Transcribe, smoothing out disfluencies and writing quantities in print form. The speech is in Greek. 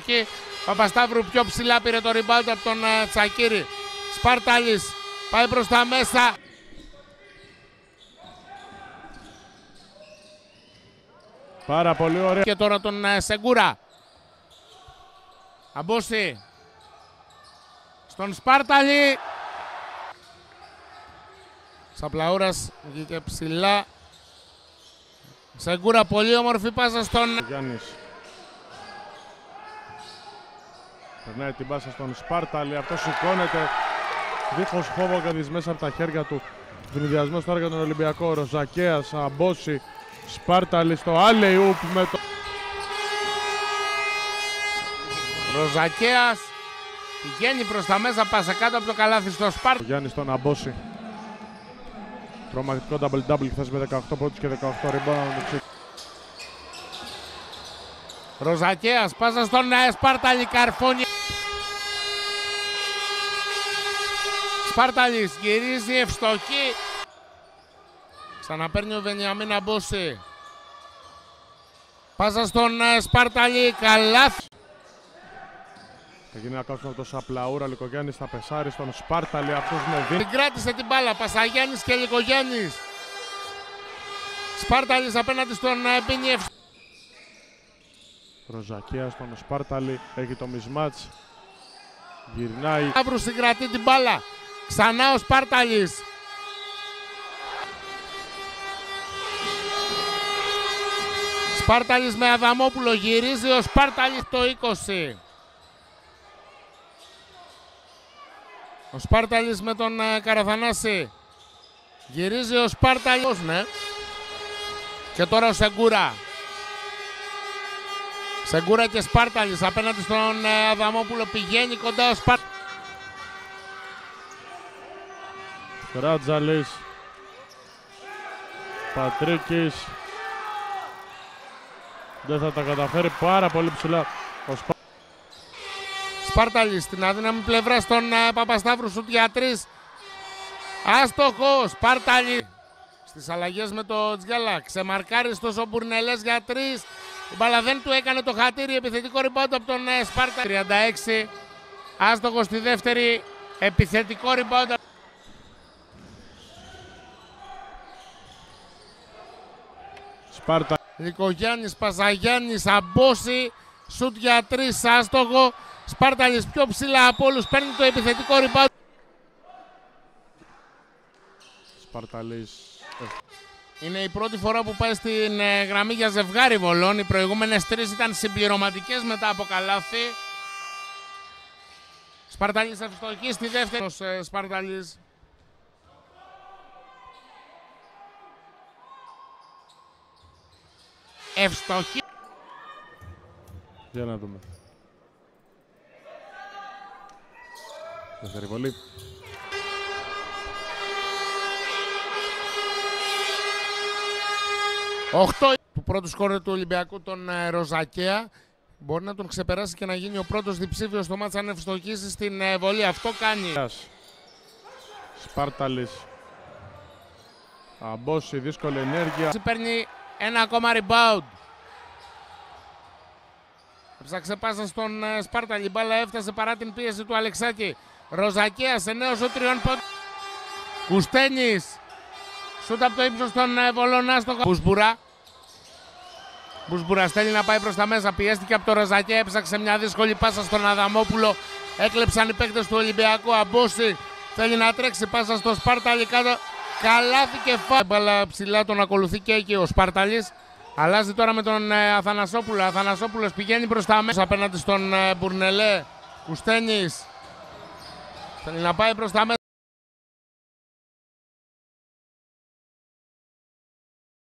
Εκεί Παπασταύρου πιο ψηλά πήρε το rebound από τον Τσακίρη. Σπάρταλης πάει προς τα μέσα. Πάρα πολύ ωραία. Και τώρα τον Σεγκούρα. Αμπόση. Στον Σπάρταλη. Σαπλαούρας βγήκε ψηλά. Σεγκούρα, πολύ όμορφη πάσα στον Γιάννης. Περνάει την πάσα στον Σπάρταλη. Αυτό σηκώνεται δίχως φόβο και μέσα από τα χέρια του. Δημιουργιασμός τώρα για τον Ολυμπιακό. Ροζακέας, Αμπόση, Σπάρταλη στο alley-oop με το... Ροζακέας. Πηγαίνει προς τα μέσα, πάσα κάτω από το καλάθι στο Σπάρταλη. Γιάννης στον Αμπόση. Τρομακτικό double-double χθες με 18 πόντους και 18 rebound. Ροζακέας, πάσα στον Σπάρταλη, καρφώνει. Σπάρταλης γυρίζει, ευστοχή. Ξαναπαίρνει ο Βενιαμίν Αμπόση. Πάσα στον Σπάρταλη, καλάθι. Θα γίνει ένα κόψιμο από το Σαπλαούρα. Λικογιάννης θα πεσάρει στον Σπάρταλη. Αυτός με δίνει. Την κράτησε την μπάλα, Πασαγιάννης και Λικογιάννης. Σπάρταλης απέναντι στον Μπίνιεφ. Ροζακέα στον Σπάρταλη. Έχει το μισμάτς. Γυρνάει. Αύρου συγκρατεί την μπάλα. Ξανά ο Σπάρταλης. Σπάρταλης με Αδαμόπουλο, γυρίζει ο Σπάρταλης το 20. Ο Σπάρταλης με τον Καραθανάση. Γυρίζει ο Σπάρταλης, ναι. Και τώρα ο Σεγκούρα. Σεγκούρα και Σπάρταλης απέναντι στον Αδαμόπουλο. Πηγαίνει κοντά ο Σπάρταλης. Ράτζαλης. Πατρίκης. Δεν θα τα καταφέρει, πάρα πολύ ψηλά ο Σπάρταλης στην αδύναμη πλευρά στον Παπασταύρου, σουτ για 3. Άστοχο, Σπάρταλη. Στις αλλαγές με το Τζιάλα, ξεμαρκάριστος ο Μπουρνελές για 3. Η μπάλα δεν του έκανε το χατήρι, επιθετικό rebound από τον Σπάρταλη. 36, άστοχο στη δεύτερη, επιθετικό rebound. Σπάρτα. Λικογιάννης, Πασαγιάννης, Αμπόση, σουτ για 3, άστοχο. Σπάρταλης πιο ψηλά από όλους, παίρνει το επιθετικό rebound. Σπάρταλης. Είναι η πρώτη φορά που πάει στην γραμμή για ζευγάρι βολών. Οι προηγούμενες 3 ήταν συμπληρωματικές μετά από καλάθι. Σπάρταλης ευστοχή στη δεύτερη. Σπάρταλης. Ευστοχή. Για να δούμε. Δεύτερη βολή. Οχτώ του πρώτου σκόρερ του Ολυμπιακού, τον Ροζακέα. Μπορεί να τον ξεπεράσει και να γίνει ο πρώτος διψήφιος στο μάτς αν ευστοχίσει στην βολή. Αυτό κάνει. Σπάρταλης. Αμπόση, δύσκολη ενέργεια. Παίρνει ένα ακόμα rebound. Ψάξε πάσα στον Σπάρταλη. Η μπάλα έφτασε παρά την πίεση του Αλεξάκη. Ροζακέα σε νέο σου 3 πόντων. Κουστένης. Σούτ από το ύψος των βολών, άστοχα. Μπουσμπουρά. Μπουσμπουρά στέλνει να πάει προς τα μέσα. Πιέστηκε από το Ροζακέα. Έψαξε μια δύσκολη πάσα στον Αδαμόπουλο. Έκλεψαν οι παίκτες του Ολυμπιακού. Αμπόση θέλει να τρέξει. Πάσα στο Σπάρταλη κάτω. Καλάθι και μπάλα ψηλά, τον ακολουθεί και εκεί ο Σπάρταλης. Αλλάζει τώρα με τον Αθανασόπουλο. Αθανασόπουλος πηγαίνει προς τα μέσα απέναντι στον Μπουρνελέ. Κουστένης θέλει να πάει προς τα μέσα.